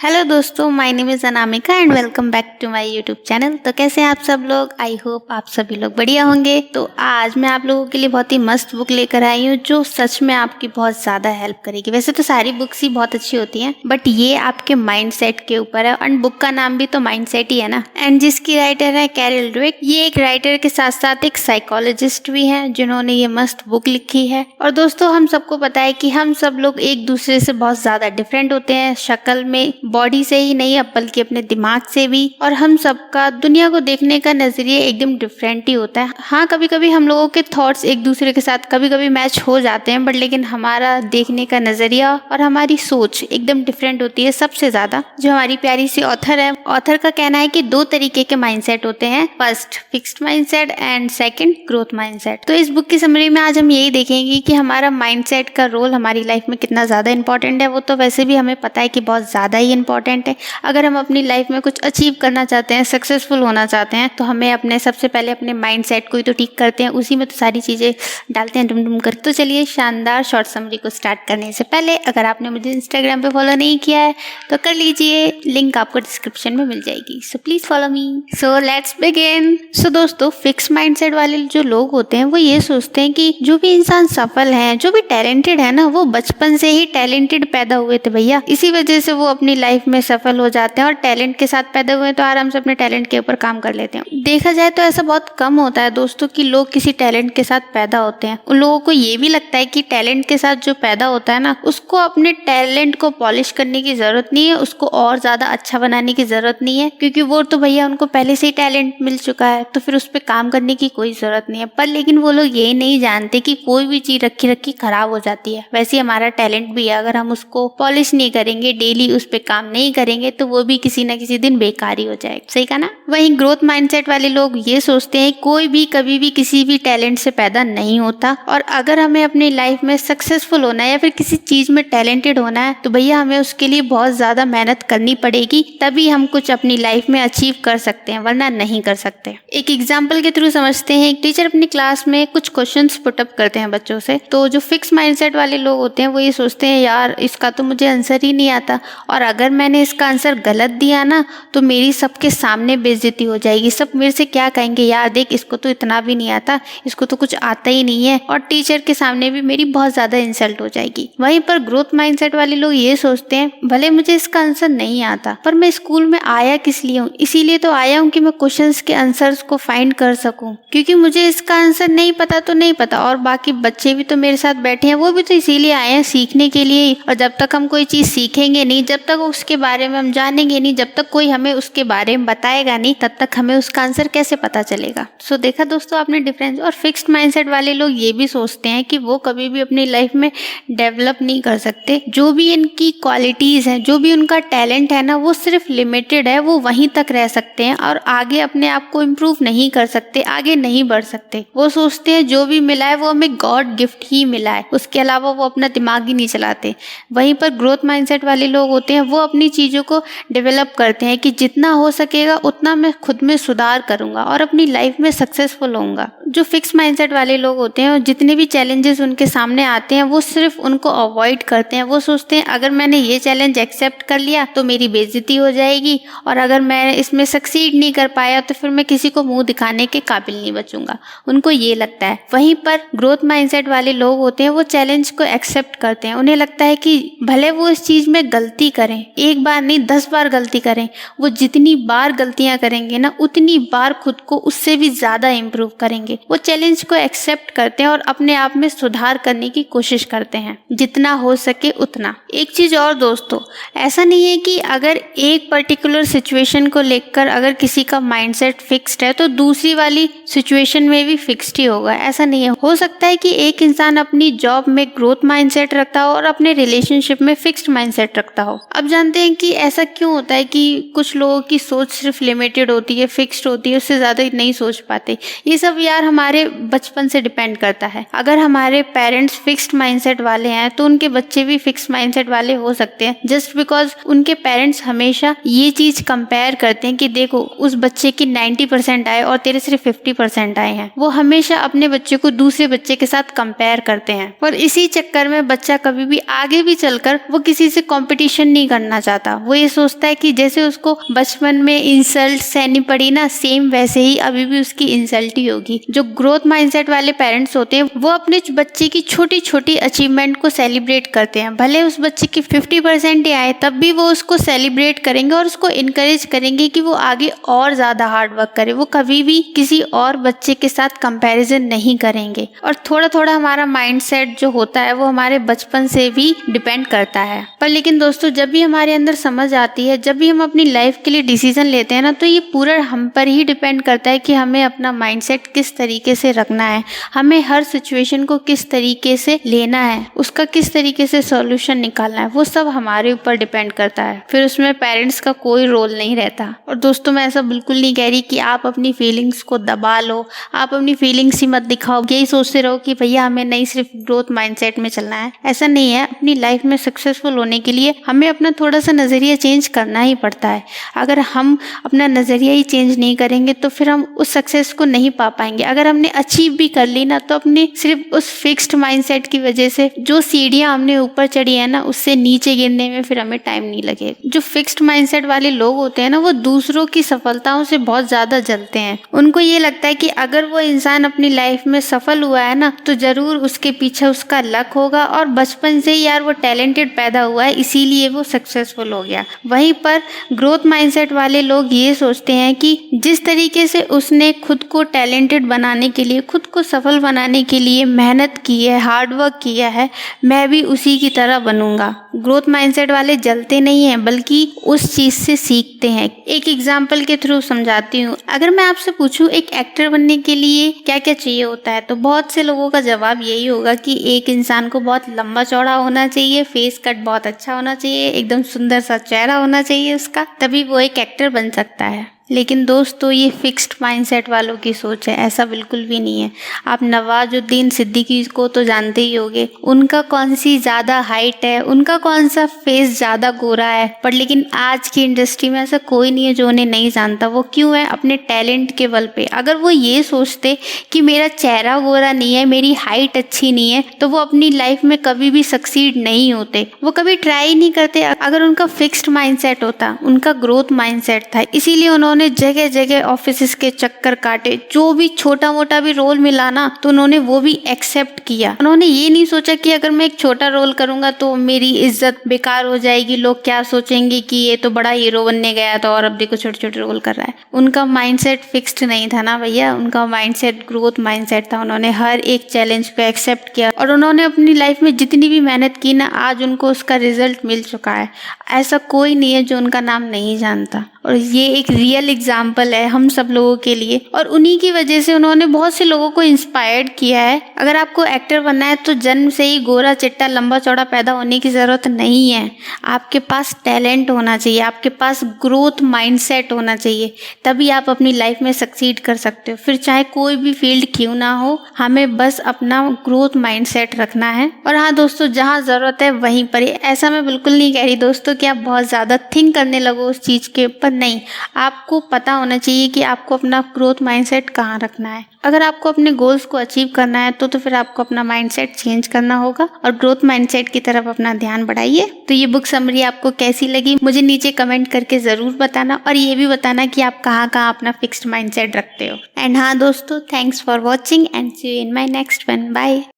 Hello दोस्तों, my name is Anamika and welcome back to my YouTube channel. तो कैसे हैं आप सब लोग? आई होप आप सभी लोग बढ़िया होंगे। तो आज मैं आप लोगों के लिए बहुत ही मस्त बुक लेकर आई हूँ जो सच में आपकी बहुत ज़्यादा हेल्प करेगी। वैसे तो सारी बुक्स ही बहुत अच्छी होती हैं, बट ये आपके माइंडसेट के ऊपर है एंड बुक का नाम भी तो माइंडसेट ही है ना। एंड जिसकी राइटर है कैरल ड्वेक। ये एक राइटर के साथ साथ एक साइकोलॉजिस्ट भी हैं जिन्होंने ये मस्त बुक लिखी है। और दोस्तों, हम सबको पता है कि हम सब लोग एक दूसरे से बहुत ज़्यादा डिफरेंट होते हैं, शक्ल में, बॉडी से ही नहीं बल्कि अपने दिमाग से भी। और हम सबका दुनिया को देखने का नजरिया एकदम डिफरेंट ही होता है। हाँ, कभी कभी हम लोगों के थॉट्स एक दूसरे के साथ कभी कभी मैच हो जाते हैं, बट लेकिन हमारा देखने का नजरिया और हमारी सोच एकदम डिफरेंट होती है। सबसे ज्यादा जो हमारी प्यारी सी ऑथर है, ऑथर का कहना है कि 2 तरीके के माइंडसेट होते हैं, first fixed mindset and second growth mindset. तो इस बुक की समरी में आज हम यही देखेंगे कि हमारा माइंडसेट का रोल हमारी लाइफ में कितना ज्यादा इंपॉर्टेंट है। वो तो वैसे भी हमें पता है कि बहुत ज्यादा ही इंपॉर्टेंट है। अगर हम अपनी लाइफ में कुछ अचीव करना चाहते हैं, सक्सेसफुल होना चाहते हैं, तो हमें अपने सबसे पहले अपने माइंडसेट को ही तो ठीक करते हैं, उसी में तो सारी चीजें डालते हैं डुम कर। तो चलिए शानदार शॉर्ट समरी को स्टार्ट करने से पहले अगर आपने मुझे इंस्टाग्राम पे फॉलो नहीं किया है तो कर लीजिए, लिंक आपको डिस्क्रिप्शन में मिल जाएगी। So please follow me. So let's begin. So दोस्तों, फिक्स माइंडसेट वाले जो लोग होते हैं वो ये सोचते हैं कि जो भी इंसान सफल है, जो भी टैलेंटेड है ना, वो बचपन से ही टैलेंटेड पैदा हुए थे भैया। इसी वजह से वो अपनी लाइफ में सफल हो जाते हैं और टैलेंट के साथ पैदा हुए तो आराम से अपने टैलेंट के ऊपर काम कर लेते हैं। देखा जाए तो ऐसा बहुत कम होता है दोस्तों कि लोग किसी टैलेंट के साथ पैदा होते हैं। उन लोगों को ये भी लगता है कि टैलेंट के साथ जो पैदा होता है ना, उसको अपने टैलेंट को पॉलिश करने की जरूरत नहीं है, उसको और ज्यादा अच्छा बनाने की जरूरत नहीं है, क्योंकि वो तो भैया उनको पहले से ही टैलेंट मिल चुका है, तो फिर उस पर काम करने की कोई जरूरत नहीं है। पर लेकिन वो लोग ये नहीं जानते कि कोई भी चीज रखी रखी खराब हो जाती है। वैसे हमारा टैलेंट भी है, अगर हम उसको पॉलिश नहीं करेंगे, डेली उस पर काम नहीं करेंगे, तो वो भी किसी ना किसी दिन बेकार ही हो जाएगा। सही कहा ना? वहीं ग्रोथ माइंडसेट वाले लोग ये सोचते हैं कोई भी कभी भी किसी भी टैलेंट से पैदा नहीं होता, और अगर हमें अपनी लाइफ में सक्सेसफुल होना है या फिर किसी चीज में टैलेंटेड होना है तो भैया हमें उसके लिए बहुत ज्यादा मेहनत करनी पड़ेगी, तभी हम कुछ अपनी लाइफ में अचीव कर सकते हैं, वरना नहीं कर सकते। एक एग्जाम्पल के थ्रू समझते हैं। एक टीचर अपनी क्लास में कुछ क्वेश्चंस पुटअप करते हैं बच्चों से, तो जो फिक्स माइंडसेट वाले लोग होते हैं वो ये सोचते हैं यार इसका तो मुझे आंसर ही नहीं आता, और अगर मैंने इसका आंसर गलत दिया ना तो मेरी सबके सामने बेइज्जती हो जाएगी, सब मेरे से क्या कहेंगे, यार देख इसको तो इतना भी नहीं आता, इसको तो कुछ आता ही नहीं है, और टीचर के सामने भी मेरी बहुत ज्यादा इंसल्ट हो जाएगी। वहीं पर ग्रोथ माइंडसेट वाले लोग ये सोचते हैं भले मुझे इसका आंसर नहीं आता, पर मैं स्कूल में आया किस लिए हूँ? इसीलिए तो आया हूँ कि मैं क्वेश्चंस के आंसर्स को फाइंड कर सकूं, क्योंकि मुझे इसका आंसर नहीं पता तो नहीं पता, और बाकी बच्चे भी तो मेरे साथ बैठे हैं, वो भी तो इसीलिए आए हैं सीखने के लिए। और जब तक हम कोई चीज सीखेंगे नहीं, जब तक उसके बारे में हम जानेंगे नहीं, जब तक कोई हमें उसके बारे में बताएगा नहीं, तब तक हमें उसका आंसर कैसे पता चलेगा? सो देखा दोस्तों आपने डिफरेंस। और फिक्स्ड माइंडसेट वाले लोग ये भी सोचते हैं कि वो कभी भी अपनी लाइफ में डेवलप नहीं कर सकते। जो भी इनकी क्वालिटीज हैं, जो भी उनका टैलेंट है ना, वो सिर्फ लिमिटेड है, वो वहीं तक रह सकते हैं और आगे अपने आप को इम्प्रूव नहीं कर सकते, आगे नहीं बढ़ सकते। वो सोचते हैं जो भी मिला है वो हमें गॉड गिफ्ट ही मिला है, उसके अलावा वो अपना दिमाग ही नहीं चलाते। वहीं पर ग्रोथ माइंडसेट वाले लोग होते हैं वो अपनी चीजों को डेवलप करते हैं कि जितना हो सकेगा उतना मैं खुद में सुधार करूंगा और अपनी लाइफ में सक्सेसफुल होऊंगा। जो फिक्स माइंडसेट वाले लोग होते हैं, जितने भी चैलेंजेस उनके सामने आते हैं वो सिर्फ उनको अवॉइड करते हैं। वो सोचते हैं अगर मैंने ये चैलेंज एक्सेप्ट कर लिया तो मेरी बेइज्जती हो जाएगी, और अगर मैं इसमें सक्सीड नहीं कर पाया तो फिर मैं किसी को मुंह दिखाने के काबिल नहीं बचूंगा, उनको ये लगता है। वहीं पर ग्रोथ माइंडसेट वाले लोग होते हैं वो चैलेंज को एक्सेप्ट करते हैं। उन्हें लगता है कि भले वो इस चीज में गलती करें, एक बार नहीं 10 बार गलती करें, वो जितनी बार गलतियां करेंगे ना उतनी बार खुद को उससे भी ज्यादा इम्प्रूव करेंगे। वो चैलेंज को एक्सेप्ट करते हैं और अपने आप में सुधार करने की कोशिश करते हैं, जितना हो सके उतना। एक चीज और दोस्तों, ऐसा नहीं है कि अगर एक पर्टिकुलर सिचुएशन को लेकर अगर किसी का माइंडसेट फिक्स्ड है तो दूसरी वाली सिचुएशन में भी फिक्स्ड ही होगा, ऐसा नहीं है। हो सकता है कि एक इंसान अपनी जॉब में ग्रोथ माइंडसेट रखता हो और अपने रिलेशनशिप में फिक्स्ड माइंडसेट रखता हो। अब जानते हैं कि ऐसा क्यों होता है कि कुछ लोगों की सोच सिर्फ लिमिटेड होती है, फिक्स्ड होती है, उससे ज्यादा नहीं सोच पाते। ये सब यार हमारे बचपन से डिपेंड करता है। अगर हमारे पेरेंट्स फिक्स्ड माइंडसेट वाले हैं तो उनके बच्चे भी फिक्स्ड माइंडसेट वाले हो सकते हैं, जस्ट बिकॉज उनके पेरेंट्स हमेशा ये चीज कंपेयर करते हैं कि देखो उस बच्चे की 90% आए और तेरे सिर्फ 50% आए हैं। वो हमेशा अपने बच्चे को दूसरे बच्चे के साथ कंपेयर करते हैं और इसी चक्कर में बच्चा कभी भी आगे भी चलकर वो किसी से कंपटीशन नहीं करना चाहता। वो ये सोचता है कि जैसे उसको बचपन में इंसल्ट सहनी पड़ी ना, सेम वैसे ही अभी भी उसकी इंसल्ट ही होगी। जो ग्रोथ माइंडसेट वाले पेरेंट्स होते हैं वो अपने बच्चे की छोटी छोटी अचीवमेंट को सेलिब्रेट करते हैं। भले उस बच्चे की 50% ही आए तब भी वो उसको सेलिब्रेट करेंगे और उसको इनकरेज करेंगे कि वो आगे और ज्यादा हार्ड वर्क करे। वो कभी भी किसी और बच्चे के साथ कंपैरिजन नहीं करेंगे। और थोड़ा थोड़ा हमारा माइंडसेट जो होता है वो हमारे बचपन से भी डिपेंड करता है। पर लेकिन दोस्तों जब भी हमारे अंदर समझ आती है, जब भी हम अपनी लाइफ के लिए डिसीजन लेते हैं ना, तो ये पूरा हम पर ही डिपेंड करता है कि हमें अपना माइंडसेट किस तरीके से रखना है, हमें हर सिचुएशन को किस तरीके से लेना है, उसका किस तरीके से सॉल्यूशन निकालना है, वो सब हमारे ऊपर डिपेंड करता है। फिर उसमें पेरेंट्स का कोई रोल नहीं रहता। और दोस्तों मैं ऐसा बिल्कुल नहीं कह रही कि आप अपनी फीलिंग्स को दबा लो, आप अपनी फीलिंग्स ही मत दिखाओ, यही सोचते रहो कि भैया हमें नहीं सिर्फ ग्रोथ माइंडसेट में चलना है। ऐसा नहीं है। अपनी लाइफ में सक्सेसफुल होने के लिए हमें अपना थोड़ा सा नजरिया चेंज करना ही पड़ता है। अगर हम अपना नजरिया ही चेंज नहीं करेंगे तो फिर हम उस सक्सेस को नहीं पा पाएंगे। अगर हमने अचीव भी कर ली ना, तो अपने सिर्फ उस फिक्स्ड माइंडसेट की वजह से जो सीढ़ियां हमने ऊपर चढ़ी है ना, उससे नीचे गिरने में फिर हमें टाइम नहीं लगे। जो फिक्स्ड माइंडसेट वाले लोग होते हैं ना, वो दूसरों की सफलताओं से बहुत ज्यादा जलते हैं। उनको ये लगता है कि अगर वो इंसान अपनी लाइफ में सफल हुआ है ना, तो जरूर उसके पीछे उसका लक होगा और बचपन से ही यार वो टैलेंटेड पैदा हुआ है, इसीलिए वो सक्सेसफुल हो गया। वहीं पर ग्रोथ माइंडसेट वाले लोग ये सोचते हैं कि जिस तरीके से उसने खुद को टैलेंटेड बनाने के लिए, खुद को सफल बनाने के लिए मेहनत की है, हार्ड वर्क किया है, मैं भी उसी की तरह बनूंगा। ग्रोथ माइंडसेट वाले जलते नहीं हैं, बल्कि उस चीज से सीखते हैं। एक एग्जाम्पल के थ्रू समझाती हूँ। अगर मैं आपसे पूछूं एक एक्टर बनने के लिए क्या क्या चाहिए होता है, तो बहुत से लोगों का जवाब यही होगा कि एक इंसान को बहुत लंबा चौड़ा होना चाहिए, फेस कट बहुत अच्छा होना चाहिए, एकदम सुंदर सा चेहरा होना चाहिए उसका, तभी वो एक एक्टर बन सकता है। लेकिन दोस्तों ये फिक्स्ड माइंडसेट वालों की सोच है, ऐसा बिल्कुल भी नहीं है। आप नवाजुद्दीन सिद्दीकी को तो जानते ही होंगे, उनका कौन सी ज़्यादा हाइट है, उनका कौन सा फेस ज़्यादा गोरा है, पर लेकिन आज की इंडस्ट्री में ऐसा कोई नहीं है जो उन्हें नहीं जानता। वो क्यों है? अपने टैलेंट के बल पे। अगर वो ये सोचते कि मेरा चेहरा गोरा नहीं है, मेरी हाइट अच्छी नहीं है, तो वो अपनी लाइफ में कभी भी सक्सीड नहीं होते, वो कभी ट्राई ही नहीं करते। अगर उनका फिक्स्ड माइंडसेट होता, उनका ग्रोथ माइंडसेट था, इसीलिए उन्होंने जगह जगह ऑफिस के चक्कर काटे, जो भी छोटा मोटा भी रोल मिला ना, तो उन्होंने वो भी एक्सेप्ट किया। उन्होंने ये नहीं सोचा कि अगर मैं एक छोटा रोल करूंगा तो मेरी इज्जत बेकार हो जाएगी, लोग क्या सोचेंगे कि ये तो बड़ा हीरो बनने गया था और अब देखो छोटे छोटे रोल कर रहा है। उनका माइंडसेट फिक्स्ड नहीं था ना भैया, उनका माइंडसेट ग्रोथ माइंडसेट था। उन्होंने हर एक चैलेंज को एक्सेप्ट किया और उन्होंने अपनी लाइफ में जितनी भी मेहनत की ना, आज उनको उसका रिजल्ट मिल चुका है। ऐसा कोई नहीं है जो उनका नाम नहीं जानता। और ये एक रियल एग्जाम्पल है हम सब लोगों के लिए, और उन्हीं की वजह से उन्होंने बहुत से लोगों को इंस्पायर्ड किया है। अगर आपको एक्टर बनना है तो जन्म से ही गोरा चिट्टा लंबा चौड़ा पैदा होने की ज़रूरत नहीं है। आपके पास टैलेंट होना चाहिए, आपके पास ग्रोथ माइंडसेट होना चाहिए, तभी आप अपनी लाइफ में सक्सीड कर सकते हो। फिर चाहे कोई भी फील्ड क्यों ना हो, हमें बस अपना ग्रोथ माइंडसेट रखना है। और हाँ दोस्तों, जहाँ ज़रूरत है वहीं पर। ऐसा मैं बिल्कुल नहीं कह रही दोस्तों कि आप बहुत ज़्यादा थिंक करने लगो उस चीज़ के ऊपर, नहीं। आपको पता होना चाहिए कि आपको अपना ग्रोथ माइंडसेट कहाँ रखना है। अगर आपको अपने गोल्स को अचीव करना है तो फिर आपको अपना माइंडसेट चेंज करना होगा और ग्रोथ माइंडसेट की तरफ अपना ध्यान बढ़ाइए। तो ये बुक समरी आपको कैसी लगी मुझे नीचे कमेंट करके ज़रूर बताना, और ये भी बताना कि आप कहाँ कहाँ अपना फिक्स्ड माइंडसेट रखते हो। एंड हाँ दोस्तों, thanks for watching and see you in my next one. Bye.